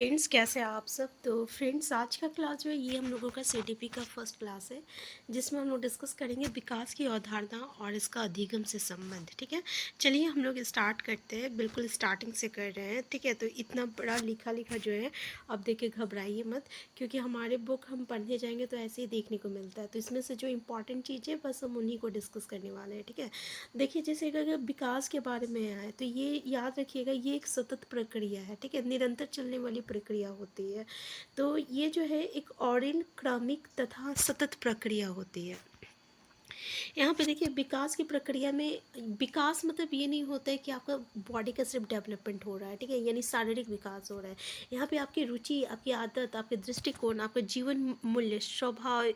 Friends, कैसे हैं आप सब। तो फ्रेंड्स, आज का क्लास जो है ये हम लोगों का सीडीपी का फर्स्ट क्लास है, जिसमें हम लोग डिस्कस करेंगे विकास की अवधारणा और इसका अधिगम से संबंध। ठीक है, चलिए हम लोग स्टार्ट करते हैं। बिल्कुल स्टार्टिंग से कर रहे हैं। ठीक है, तो इतना बड़ा लिखा लिखा जो है, अब देखिए घबराइए मत, क्योंकि हमारे बुक हम पढ़ने जाएंगे तो ऐसे ही देखने को मिलता है। तो इसमें से जो इंपॉर्टेंट चीज़ है बस हम उन्हीं को डिस्कस करने वाले हैं। ठीक है, देखिए जैसे अगर विकास के बारे में आए तो ये याद रखिएगा, ये एक सतत प्रक्रिया है। ठीक है, निरंतर चलने वाली प्रक्रिया होती है। तो ये जो है एक ऑर्डिन क्रमिक तथा सतत प्रक्रिया होती है। यहाँ पे देखिए विकास की प्रक्रिया में विकास मतलब ये नहीं होता है कि आपका बॉडी का सिर्फ डेवलपमेंट हो रहा है। ठीक है, यानी शारीरिक विकास हो रहा है। यहाँ पे आपकी रुचि, आपकी आदत, आपके दृष्टिकोण, आपका जीवन मूल्य, स्वभाव,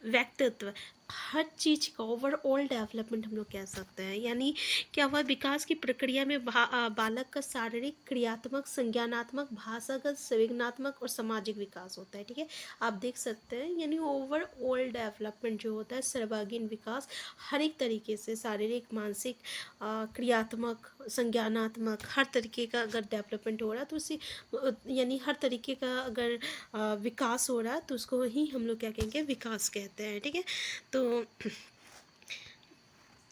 व्यक्तित्व, हर चीज़ का ओवरऑल डेवलपमेंट हम लोग कह सकते हैं। यानी क्या हुआ, विकास की प्रक्रिया में बालक का शारीरिक, क्रियात्मक, संज्ञानात्मक, भाषागत, संवेदनात्मक और सामाजिक विकास होता है। ठीक है, आप देख सकते हैं, यानी ओवरऑल डेवलपमेंट जो होता है, सर्वांगीण विकास हर एक तरीके से, शारीरिक, मानसिक, क्रियात्मक, संज्ञानात्मक, हर तरीके का अगर डेवलपमेंट हो रहा है तो उसी यानी हर तरीके का अगर विकास हो रहा है तो उसको ही हम लोग क्या कहेंगे, विकास कहते हैं। ठीक है, तो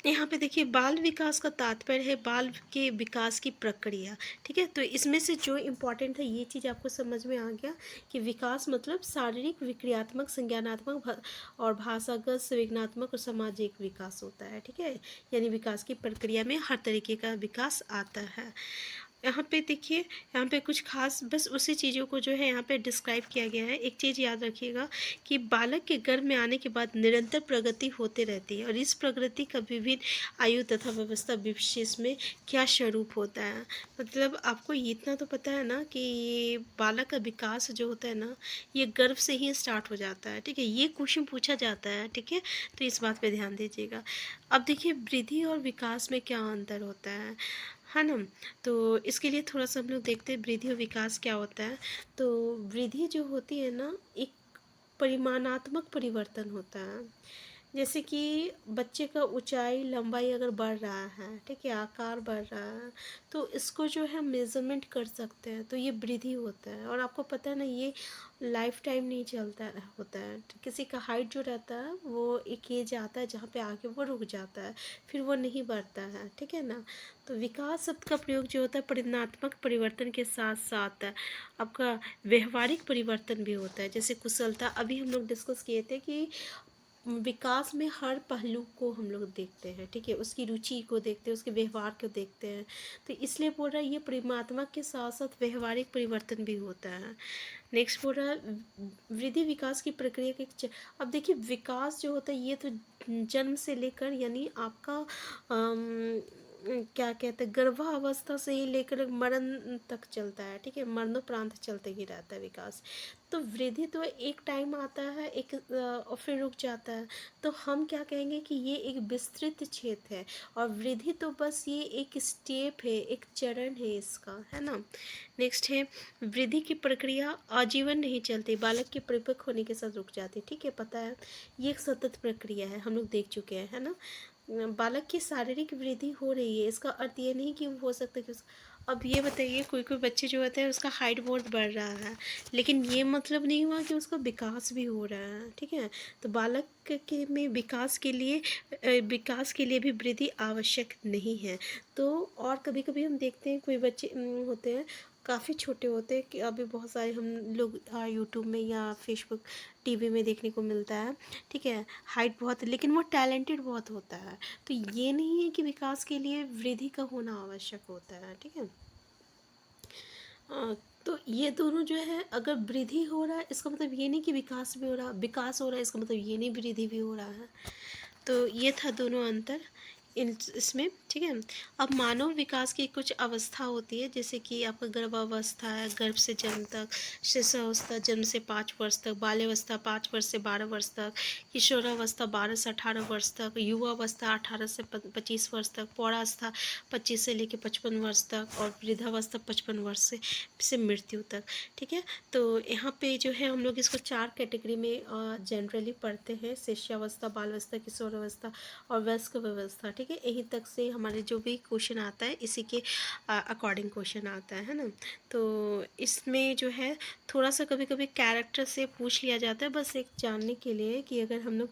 यहाँ पे देखिए बाल विकास का तात्पर्य है बाल के विकास की प्रक्रिया। ठीक है, तो इसमें से जो इम्पोर्टेंट है ये चीज़ आपको समझ में आ गया कि विकास मतलब शारीरिक, विक्रियात्मक, संज्ञानात्मक और भाषागत, संवेदनात्मक और सामाजिक विकास होता है। ठीक है, यानी विकास की प्रक्रिया में हर तरीके का विकास आता है। यहाँ पे देखिए, यहाँ पे कुछ खास बस उसी चीज़ों को जो है यहाँ पे डिस्क्राइब किया गया है। एक चीज़ याद रखिएगा कि बालक के गर्भ में आने के बाद निरंतर प्रगति होते रहती है और इस प्रगति का विभिन्न आयु तथा व्यवस्था विशेष में क्या स्वरूप होता है। मतलब आपको इतना तो पता है ना कि ये बालक का विकास जो होता है ना, ये गर्भ से ही स्टार्ट हो जाता है। ठीक है, ये क्वेश्चन पूछा जाता है। ठीक है, तो इस बात पे ध्यान दीजिएगा। अब देखिए वृद्धि और विकास में क्या अंतर होता है ना। तो इसके लिए थोड़ा सा हम लोग देखते हैं वृद्धि और विकास क्या होता है। तो वृद्धि जो होती है ना, एक परिमाणात्मक परिवर्तन होता है। जैसे कि बच्चे का ऊंचाई, लंबाई अगर बढ़ रहा है, ठीक है, आकार बढ़ रहा है, तो इसको जो है मेज़रमेंट कर सकते हैं, तो ये वृद्धि होता है। और आपको पता है ना, ये लाइफ टाइम नहीं चलता है, होता है। तो किसी का हाइट जो रहता है वो एक एज आता है जहाँ पे आके वो रुक जाता है, फिर वो नहीं बढ़ता है। ठीक है ना, तो विकास शब्द का प्रयोग जो होता है परिणात्मक परिवर्तन के साथ साथ आपका व्यवहारिक परिवर्तन भी होता है। जैसे कुशलता, अभी हम लोग डिस्कस किए थे कि विकास में हर पहलू को हम लोग देखते हैं। ठीक है, उसकी रुचि को देखते हैं, उसके व्यवहार को देखते हैं। तो इसलिए बोल रहा है ये परिमात्मक के साथ साथ व्यवहारिक परिवर्तन भी होता है। नेक्स्ट बोल रहा है वृद्धि विकास की प्रक्रिया के अब देखिए विकास जो होता है ये तो जन्म से लेकर, यानी आपका क्या कहते हैं, गर्भावस्था से ही लेकर मरण तक चलता है। ठीक है, मरणोपरांत चलते ही रहता है विकास। तो वृद्धि तो एक टाइम आता है, एक और फिर रुक जाता है। तो हम क्या कहेंगे कि ये एक विस्तृत क्षेत्र है, और वृद्धि तो बस ये एक स्टेप है, एक चरण है इसका, है ना। नेक्स्ट है वृद्धि की प्रक्रिया आजीवन नहीं चलती, बालक के परिपक्व होने के साथ रुक जाती। ठीक है, पता है ये एक सतत प्रक्रिया है, हम लोग देख चुके हैं, है ना। बालक की शारीरिक वृद्धि हो रही है, इसका अर्थ ये नहीं कि हो सकता है कि अब ये बताइए कोई कोई बच्चे जो होते हैं उसका हाइट बहुत बढ़ रहा है, लेकिन ये मतलब नहीं हुआ कि उसका विकास भी हो रहा है। ठीक है, तो बालक के में विकास के लिए भी वृद्धि आवश्यक नहीं है। तो और कभी कभी हम देखते हैं कोई बच्चे होते हैं काफ़ी छोटे होते हैं, कि अभी बहुत सारे हम लोग यूट्यूब में या फेसबुक, टीवी में देखने को मिलता है। ठीक है, हाइट बहुत है लेकिन वो टैलेंटेड बहुत होता है। तो ये नहीं है कि विकास के लिए वृद्धि का होना आवश्यक होता है। ठीक है, तो ये दोनों जो है, अगर वृद्धि हो रहा है इसका मतलब ये नहीं कि विकास भी हो रहा, विकास हो रहा है इसका मतलब ये नहीं वृद्धि भी हो रहा है। तो ये था दोनों अंतर इसमें। ठीक है, अब मानव विकास की कुछ अवस्था होती है, जैसे कि आपका गर्भावस्था है, गर्भ से जन्म तक, शिशुअवस्था जन्म से 5 वर्ष तक, बाल्यावस्था 5 वर्ष से 12 वर्ष तक, किशोरावस्था 12 से 18 वर्ष तक, युवावस्था 18 से 25 वर्ष तक, पौरावस्था 25 से लेकर 55 वर्ष तक, और वृद्धावस्था 55 वर्ष से मृत्यु तक। ठीक है, तो यहाँ पे जो है हम लोग इसको 4 कैटेगरी में जनरली पढ़ते हैं, शिष्यावस्था, बाल अवस्था, किशोरावस्था और वयस्क व्यवस्था। ठीक ठीक है, यहीं तक से हमारे जो भी क्वेश्चन आता है इसी के अकॉर्डिंग क्वेश्चन आता है ना। तो इसमें जो है थोड़ा सा कभी कभी कैरेक्टर से पूछ लिया जाता है, बस एक जानने के लिए कि अगर हम लोग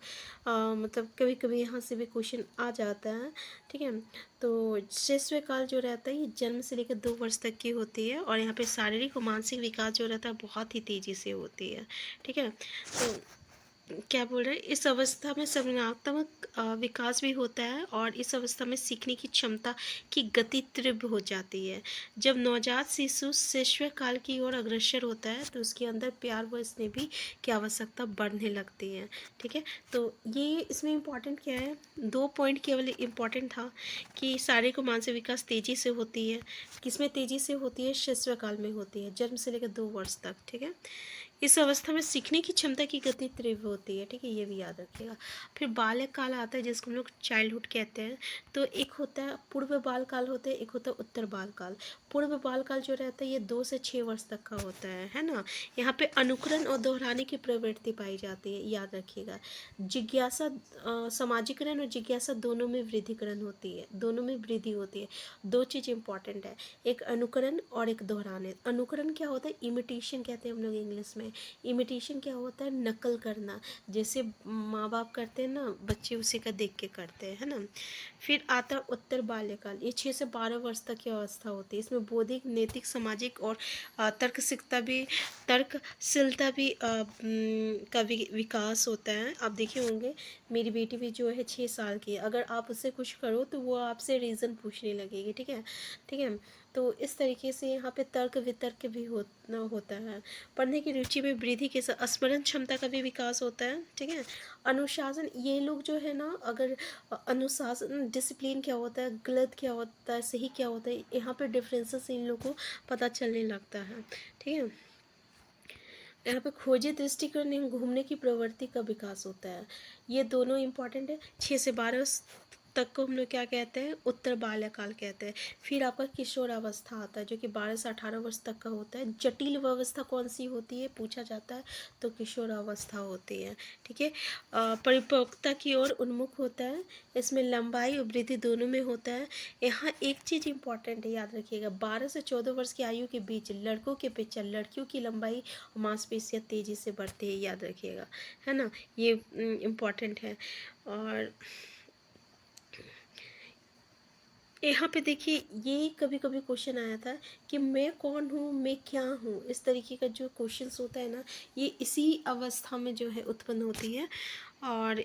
मतलब कभी कभी यहाँ से भी क्वेश्चन आ जाता है, ठीक है। तो शिशु काल जो रहता है ये जन्म से लेकर 2 वर्ष तक की होती है, और यहाँ पे शारीरिक और मानसिक विकास जो रहता है बहुत ही तेज़ी से होती है, ठीक है। तो क्या बोल रहे हैं, इस अवस्था में संज्ञानात्मक विकास भी होता है, और इस अवस्था में सीखने की क्षमता की गति तीव्र हो जाती है। जब नवजात शिशु शिशु काल की ओर अग्रसर होता है तो उसके अंदर प्यार व स्नेह भी की आवश्यकता बढ़ने लगती है, ठीक है। तो ये इसमें इम्पॉर्टेंट क्या है, 2 पॉइंट केवल इम्पॉर्टेंट था कि शारीरिक और मानसिक विकास तेज़ी से होती है। किसमें तेज़ी से होती है, शिशु काल में होती है, जन्म से लेकर 2 वर्ष तक, ठीक है। इस अवस्था में सीखने की क्षमता की गति तीव्र होती है, ठीक है, ये भी याद रखिएगा। फिर बाल्य काल आता है जिसको हम लोग चाइल्डहुड कहते हैं। तो एक होता है पूर्व बाल काल होता है, एक होता है उत्तर बाल काल। पूर्व बाल काल जो रहता है ये 2 से 6 वर्ष तक का होता है ना। यहाँ पे अनुकरण और दोहराने की प्रवृत्ति पाई जाती है, याद रखिएगा। जिज्ञासा सामाजिकरण और जिज्ञासा दोनों में वृद्धिकरण होती है, दोनों में वृद्धि होती है। 2 चीज़ इंपॉर्टेंट है, एक अनुकरण और एक दोहराने। अनुकरण क्या होता है, इमिटेशन कहते हैं हम लोग इंग्लिश में। इमिटेशन क्या होता है, नकल करना, जैसे माँ बाप करते हैं ना, बच्चे उसी का देख के करते हैं, है ना। फिर आता है उत्तर बाल्यकाल, ये 6 से 12 वर्ष तक की अवस्था होती है। इसमें बौद्धिक, नैतिक, सामाजिक और तर्कशीलता भी का विकास होता है। आप देखे होंगे मेरी बेटी भी जो है 6 साल की है, अगर आप उससे कुछ करो तो वो आपसे रीज़न पूछने लगेगी, ठीक है, ठीक है। तो इस तरीके से यहाँ पे तर्क वितर्क भी होता है। पढ़ने की रुचि में वृद्धि के साथ स्मरण क्षमता का भी विकास होता है, ठीक है। अनुशासन, ये लोग जो है ना, अगर अनुशासन, डिसिप्लिन क्या होता है, गलत क्या होता है, सही क्या होता है, यहाँ पे डिफरेंसेस इन लोगों को पता चलने लगता है, ठीक है। यहाँ पे खोजे दृष्टिकोण एवं घूमने की प्रवृत्ति का विकास होता है, ये दोनों इम्पॉर्टेंट है। 6 से 12 तक को हम लोग क्या कहते हैं, उत्तर बाल्यकाल कहते हैं। फिर आपका किशोर अवस्था आता है जो कि 12 से 18 वर्ष तक का होता है। जटिल अवस्था कौन सी होती है पूछा जाता है, तो किशोर अवस्था होती है, ठीक है। परिपक्वता की ओर उन्मुख होता है, इसमें लंबाई और वृद्धि दोनों में होता है। यहाँ एक चीज़ इंपॉर्टेंट है, याद रखिएगा, 12 से 14 वर्ष की आयु के बीच लड़कों के अपेक्षा लड़कियों की लंबाई और मांसपेशियाँ तेज़ी से बढ़ती है, याद रखिएगा, है ना, ये इम्पॉर्टेंट है। और यहाँ पे देखिए, ये कभी कभी क्वेश्चन आया था कि मैं कौन हूँ, मैं क्या हूँ, इस तरीके का जो क्वेश्चंस होता है ना, ये इसी अवस्था में जो है उत्पन्न होती है। और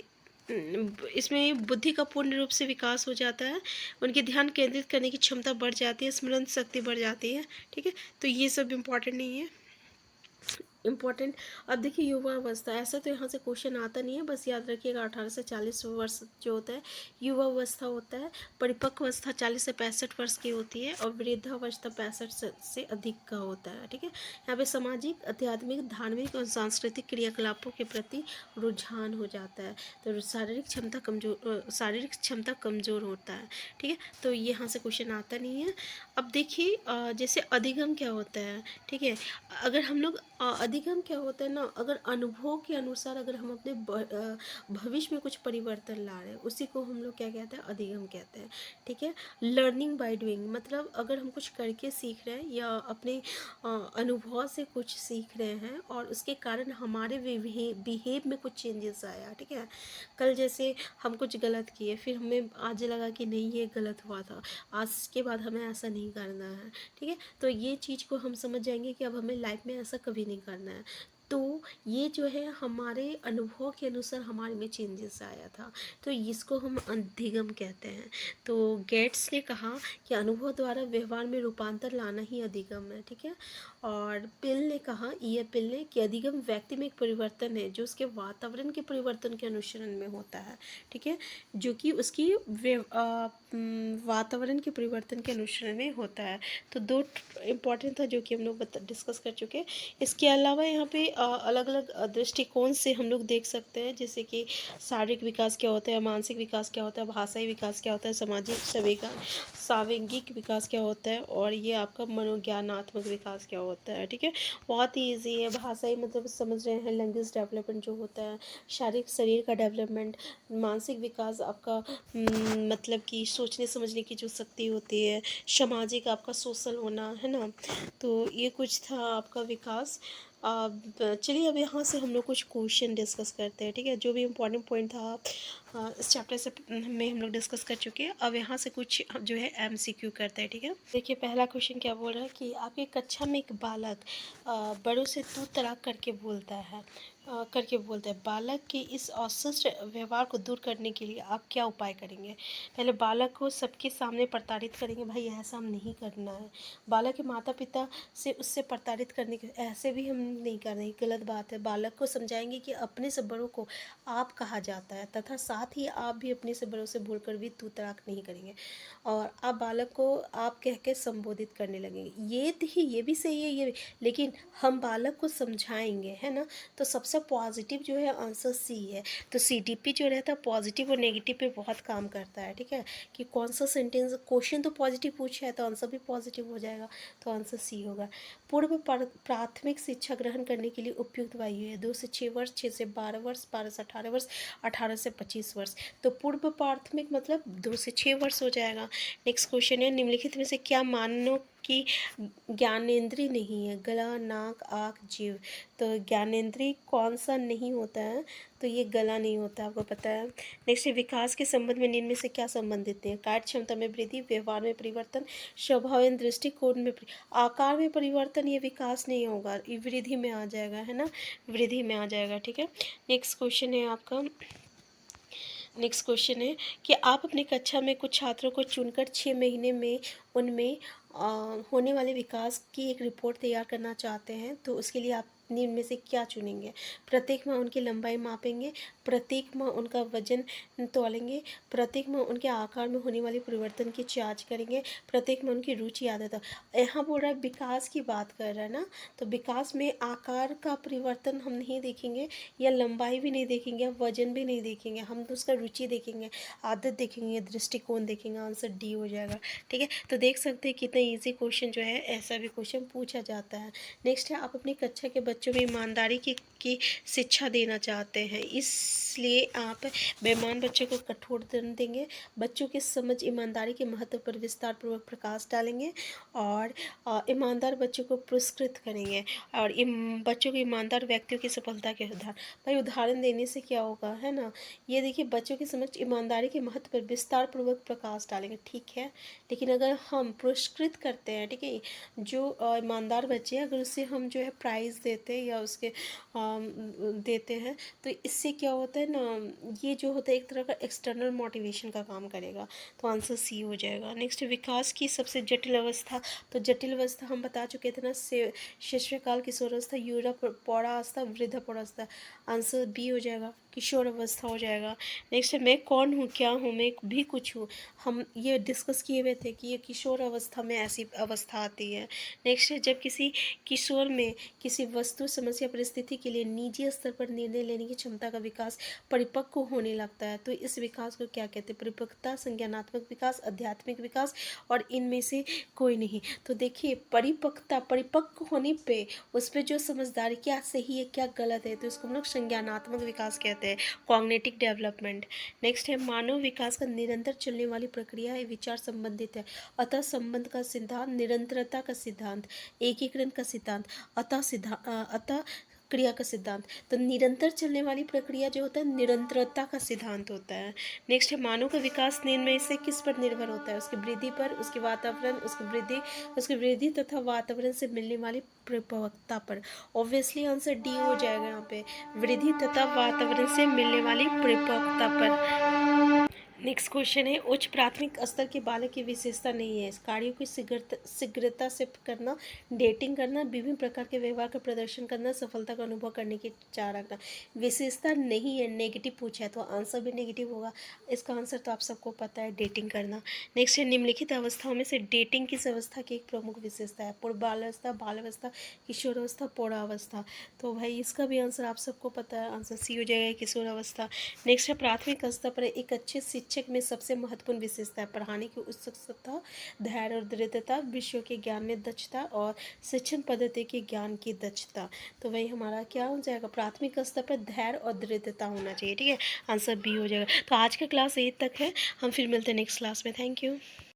इसमें बुद्धि का पूर्ण रूप से विकास हो जाता है, उनके ध्यान केंद्रित करने की क्षमता बढ़ जाती है, स्मरण शक्ति बढ़ जाती है, ठीक है। तो ये सब इम्पॉर्टेंट नहीं है, इम्पॉर्टेंट। अब देखिए युवा अवस्था, ऐसा तो यहाँ से क्वेश्चन आता नहीं है, बस याद रखिएगा 18 से 40 वर्ष जो होता है युवा अवस्था होता है। परिपक्व अवस्था 40 से 65 वर्ष की होती है, और वृद्धावस्था 65 से अधिक का होता है, ठीक है। यहाँ पे सामाजिक, आध्यात्मिक, धार्मिक और सांस्कृतिक क्रियाकलापों के प्रति रुझान हो जाता है, तो शारीरिक क्षमता कमजोर होता है, ठीक है। तो यहाँ से क्वेश्चन आता नहीं है। अब देखिए जैसे अधिगम क्या होता है, ठीक है। अगर हम लोग अधिगम क्या होता है ना, अगर अनुभव के अनुसार अगर हम अपने भविष्य में कुछ परिवर्तन ला रहे हैं, उसी को हम लोग क्या कहते हैं, अधिगम कहते हैं, ठीक है। लर्निंग बाय डूइंग, मतलब अगर हम कुछ करके सीख रहे हैं या अपने अनुभव से कुछ सीख रहे हैं और उसके कारण हमारे बिहेव में कुछ चेंजेस आया, ठीक है। कल जैसे हम कुछ गलत किए, फिर हमें आज लगा कि नहीं ये गलत हुआ था, आज के बाद हमें ऐसा नहीं करना है, ठीक है। तो ये चीज़ को हम समझ जाएंगे कि अब हमें लाइफ में ऐसा कभी नहीं करना है। तो ये जो है हमारे अनुभव के अनुसार हमारे में चेंजेस आया था, तो इसको हम अधिगम कहते हैं। तो गेट्स ने कहा कि अनुभव द्वारा व्यवहार में रूपांतर लाना ही अधिगम है, ठीक है। और पिल ने कहा, ये पिल ने, कि अधिगम व्यक्ति में एक परिवर्तन है जो उसके वातावरण के परिवर्तन के अनुसरण में होता है, ठीक है, जो कि उसकी वातावरण के परिवर्तन के अनुसरण में होता है। तो 2 इम्पॉर्टेंट था जो कि हम लोग डिस्कस कर चुके हैं। इसके अलावा यहाँ पे अलग अलग दृष्टिकोण से हम लोग देख सकते हैं, जैसे कि शारीरिक विकास क्या होता है, मानसिक विकास क्या होता है, भाषाई विकास क्या होता है, सामाजिक सांवेगिक विकास क्या होता है और ये आपका मनोज्ञानात्मक विकास क्या होता है। ठीक है, बहुत ही ईजी है, भाषाई मतलब समझ रहे हैं, लैंग्वेज डेवलपमेंट जो होता है, शारीरिक शरीर का डेवलपमेंट, मानसिक विकास आपका मतलब कि सोचने समझने की जो शक्ति होती है, सामाजिक आपका सोशल होना, है ना। तो ये कुछ था आपका विकास। चलिए अब यहाँ से हम लोग कुछ क्वेश्चन डिस्कस करते हैं। ठीक है, जो भी इम्पोर्टेंट पॉइंट था इस चैप्टर से में हम लोग डिस्कस कर चुके हैं। अब यहाँ से कुछ जो है एमसीक्यू करते हैं। ठीक है, देखिए पहला क्वेश्चन क्या बोल रहा है कि आपकी कक्षा में एक बालक बड़ों से तू तड़ाक करके बोलता है, बालक के इस अशिष्ट व्यवहार को दूर करने के लिए आप क्या उपाय करेंगे। पहले बालक को सबके सामने प्रताड़ित करेंगे, भाई ऐसा हम नहीं करना है। बालक के माता पिता से उससे प्रताड़ित करने के ऐसे भी हम नहीं कर रहे, गलत बात है। बालक को समझाएंगे कि अपने से बड़ों को आप कहा जाता है तथा साथ ही आप भी अपने से बड़ों से भूलकर भी तू तड़ाक नहीं करेंगे और आप बालक को आप कह के संबोधित करने लगेंगे। ये देखिए ये भी सही है, ये भी, लेकिन हम बालक को समझाएंगे, है ना। तो सबसे पॉजिटिव जो है आंसर सी है। तो सीडीपी जो रहता है पॉजिटिव और नेगेटिव पे बहुत काम करता है। ठीक है, कि कौन सा सेंटेंस, क्वेश्चन तो पॉजिटिव पूछा है तो आंसर भी पॉजिटिव हो जाएगा, तो आंसर सी होगा। पूर्व प्राथमिक शिक्षा ग्रहण करने के लिए उपयुक्त आयु है 2 से 6 वर्ष, 6 से 12 वर्ष, 12 से 18 वर्ष, 18 से 25 वर्ष। तो पूर्व प्राथमिक मतलब 2 से 6 वर्ष हो जाएगा। नेक्स्ट क्वेश्चन है, निम्नलिखित में से क्या मानव की ज्ञानेंद्रिय नहीं है। गला, नाक, आँख, जीभ। तो ज्ञानेंद्रिय कौन सा नहीं होता है, तो ये गला नहीं होता, आपको पता है। नेक्स्ट है, विकास के संबंध में निम्न में से क्या संबंधित है। कार्य क्षमता में वृद्धि, व्यवहार में परिवर्तन, स्वभाव एवं दृष्टिकोण में आकार में परिवर्तन, ये विकास नहीं होगा, ये वृद्धि में आ जाएगा, है ना, वृद्धि में आ जाएगा। ठीक है, नेक्स्ट क्वेश्चन है आपका, नेक्स्ट क्वेश्चन है कि आप अपनी कक्षा में कुछ छात्रों को चुनकर 6 महीने में उनमें होने वाले विकास की एक रिपोर्ट तैयार करना चाहते हैं, तो उसके लिए आप निम्न में से क्या चुनेंगे। प्रत्येक माह उनकी लंबाई मापेंगे, प्रत्येक माह उनका वजन तौलेंगे, प्रत्येक माह उनके आकार में होने वाले परिवर्तन की जांच करेंगे, प्रत्येक माह उनकी रुचि आदत। यहाँ बोल रहा है विकास की बात कर रहा है ना, तो विकास में आकार का परिवर्तन हम नहीं देखेंगे, या लंबाई भी नहीं देखेंगे, या वजन भी नहीं देखेंगे, हम तो उसका रुचि देखेंगे, आदत देखेंगे, दृष्टिकोण देखेंगे। आंसर डी हो जाएगा। ठीक है, तो देख सकते हैं कितना इजी क्वेश्चन जो है, ऐसा भी क्वेश्चन पूछा जाता है। नेक्स्ट है, आप अपनी कक्षा के बच्चों में ईमानदारी की शिक्षा देना चाहते हैं, इसलिए आप बेईमान बच्चों को कठोर दंड देंगे, बच्चों की समझ ईमानदारी के महत्व पर विस्तार पूर्वक प्रकाश डालेंगे और ईमानदार बच्चों को पुरस्कृत करेंगे और बच्चों को ईमानदार व्यक्तियों की सफलता के उदाहरण, भाई उदाहरण देने से क्या होगा, है ना। ये देखिए बच्चों की समझ ईमानदारी के महत्व पर विस्तार पूर्वक प्रकाश डालेंगे, ठीक है। लेकिन अगर हम पुरस्कृत करते हैं, ठीक है, जो ईमानदार बच्चे हैं, अगर उससे हम जो है प्राइज़ देते हैं या उसके देते हैं, तो इससे क्या होता है ना, ये जो होता है एक तरह का एक्सटर्नल मोटिवेशन का काम करेगा, तो आंसर सी हो जाएगा। नेक्स्ट, विकास की सबसे जटिल अवस्था, तो जटिल अवस्था हम बता चुके थे ना, शिशुकाल, किशोरावस्था, युवा पौढ़ावस्था, वृद्धावस्था। आंसर बी हो जाएगा, किशोर अवस्था हो जाएगा। नेक्स्ट है, मैं कौन हूँ, क्या हूँ, मैं भी कुछ हूँ, हम ये डिस्कस किए हुए थे कि ये किशोर अवस्था में ऐसी अवस्था आती है। नेक्स्ट है, जब किसी किशोर में किसी वस्तु, समस्या, परिस्थिति के लिए निजी स्तर पर निर्णय लेने की क्षमता का विकास परिपक्व होने लगता है, तो इस विकास को क्या कहते हैं। परिपक्वता, संज्ञानात्मक विकास, आध्यात्मिक विकास, और इनमें से कोई नहीं। तो देखिए परिपक्वता, परिपक्व होने पे उस पर जो समझदारी क्या सही है क्या गलत है, तो इसको हम लोग संज्ञानात्मक विकास कहते हैं, कॉग्निटिव डेवलपमेंट। नेक्स्ट है, मानव विकास का निरंतर चलने वाली प्रक्रिया है, विचार संबंधित है, अतः संबंध का सिद्धांत, निरंतरता का सिद्धांत, एकीकरण का सिद्धांत, अतः क्रिया का सिद्धांत। तो निरंतर चलने वाली प्रक्रिया जो होता है निरंतरता का सिद्धांत होता है। नेक्स्ट है, मानव का विकास में से किस पर निर्भर होता है, उसकी वृद्धि पर, उसके वातावरण, उसकी वृद्धि तथा वातावरण से मिलने वाली परिपक्वता पर। ऑब्वियसली आंसर डी हो जाएगा यहाँ पे, वृद्धि तथा वातावरण से मिलने वाली परिपक्वता पर। नेक्स्ट क्वेश्चन है, उच्च प्राथमिक स्तर के बालक की विशेषता नहीं है, कार्यों की शीघ्रता से करना, डेटिंग करना, विभिन्न प्रकार के व्यवहार का प्रदर्शन करना, सफलता का अनुभव करने की चाह रखना। विशेषता नहीं है, नेगेटिव पूछा है तो आंसर भी नेगेटिव होगा। इसका आंसर तो आप सबको पता है, डेटिंग करना। नेक्स्ट है, निम्नलिखित अवस्थाओं में से डेटिंग किस अवस्था की एक प्रमुख विशेषता है। पूर्व बालावस्था, बालावस्था, किशोरावस्था, पौढ़ावस्था। तो भाई इसका भी आंसर आप सबको पता है, आंसर सी हो जाएगा, किशोरावस्था। नेक्स्ट है, प्राथमिक स्तर पर एक अच्छे शिक्षक में सबसे महत्वपूर्ण विशेषता है? पढ़ाने की उत्सुकता, धैर्य और दृढ़ता, विषयों के ज्ञान में दक्षता और शिक्षण पद्धति के ज्ञान की दक्षता। तो वही हमारा क्या हो जाएगा, प्राथमिक स्तर पर धैर्य और दृढ़ता होना चाहिए। ठीक है, आंसर बी हो जाएगा। तो आज का क्लास 8 तक है, हम फिर मिलते हैं नेक्स्ट क्लास में। Thank you.